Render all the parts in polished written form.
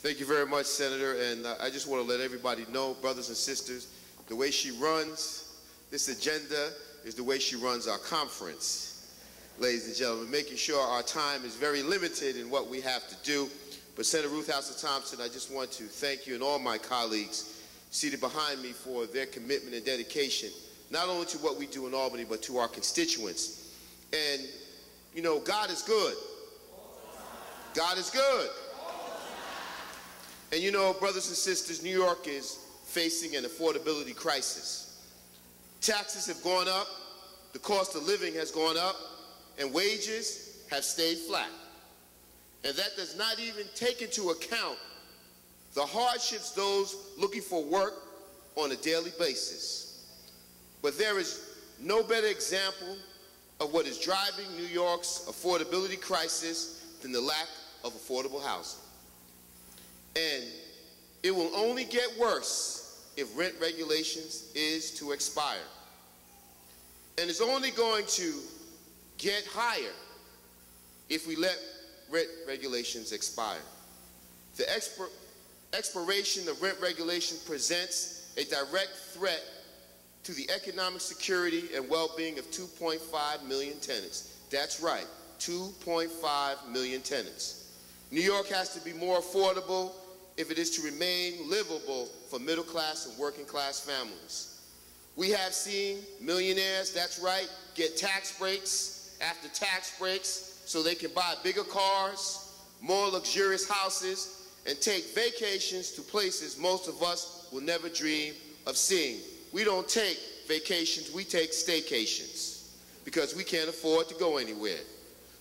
Thank you very much, Senator, and I just want to let everybody know, brothers and sisters, the way she runs this agenda is the way she runs our conference, ladies and gentlemen, making sure our time is very limited in what we have to do. But Senator Ruth Houser Thompson, I just want to thank you and all my colleagues seated behind me for their commitment and dedication, not only to what we do in Albany, but to our constituents. And, you know, God is good. God is good. And you know, brothers and sisters, New York is facing an affordability crisis. Taxes have gone up, the cost of living has gone up, and wages have stayed flat. And that does not even take into account the hardships those looking for work on a daily basis. But there is no better example of what is driving New York's affordability crisis than the lack of affordable housing. And it will only get worse if rent regulations is to expire. And it's only going to get higher if we let rent regulations expire. The expiration of rent regulation presents a direct threat to the economic security and well-being of 2.5 million tenants. That's right, 2.5 million tenants. New York has to be more affordable if it is to remain livable for middle-class and working-class families. We have seen millionaires, that's right, get tax breaks after tax breaks so they can buy bigger cars, more luxurious houses, and take vacations to places most of us will never dream of seeing. We don't take vacations, we take staycations because we can't afford to go anywhere.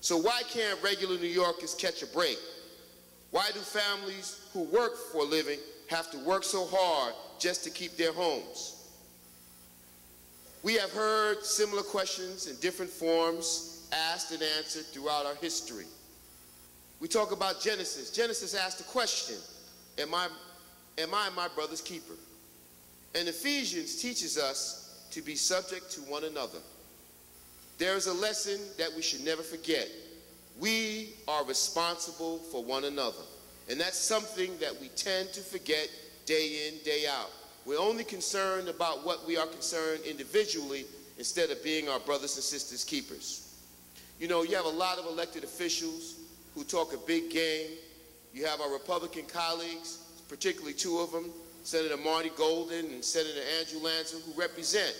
So why can't regular New Yorkers catch a break? Why do families who work for a living have to work so hard just to keep their homes? We have heard similar questions in different forms asked and answered throughout our history. We talk about Genesis. Genesis asked the question, am I my brother's keeper? And Ephesians teaches us to be subject to one another. There is a lesson that we should never forget. We are responsible for one another. And that's something that we tend to forget day in, day out. We're only concerned about what we are concerned individually instead of being our brothers and sisters' keepers. You know, you have a lot of elected officials who talk a big game. You have our Republican colleagues, particularly two of them, Senator Marty Golden and Senator Andrew Lanza, who represent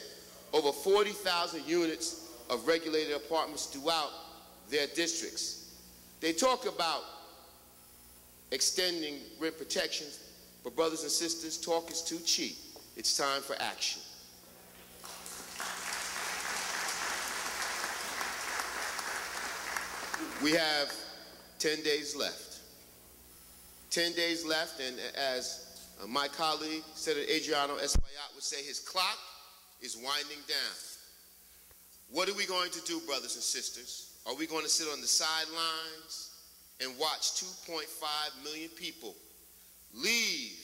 over 40,000 units of regulated apartments throughout their districts. They talk about extending rent protections, but brothers and sisters, talk is too cheap. It's time for action. We have 10 days left. 10 days left, and as my colleague, Senator Adriano Espaillat, would say, his clock is winding down. What are we going to do, brothers and sisters? Are we going to sit on the sidelines and watch 2.5 million people leave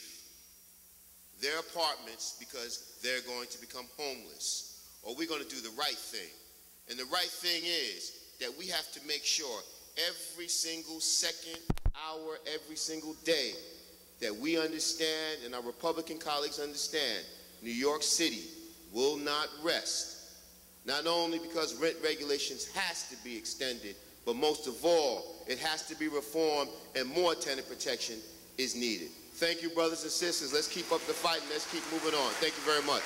their apartments because they're going to become homeless? Or are we going to do the right thing? And the right thing is that we have to make sure every single second, hour, every single day that we understand and our Republican colleagues understand New York City will not rest. Not only because rent regulations has to be extended, but most of all, it has to be reformed and more tenant protection is needed. Thank you, brothers and sisters. Let's keep up the fight and let's keep moving on. Thank you very much.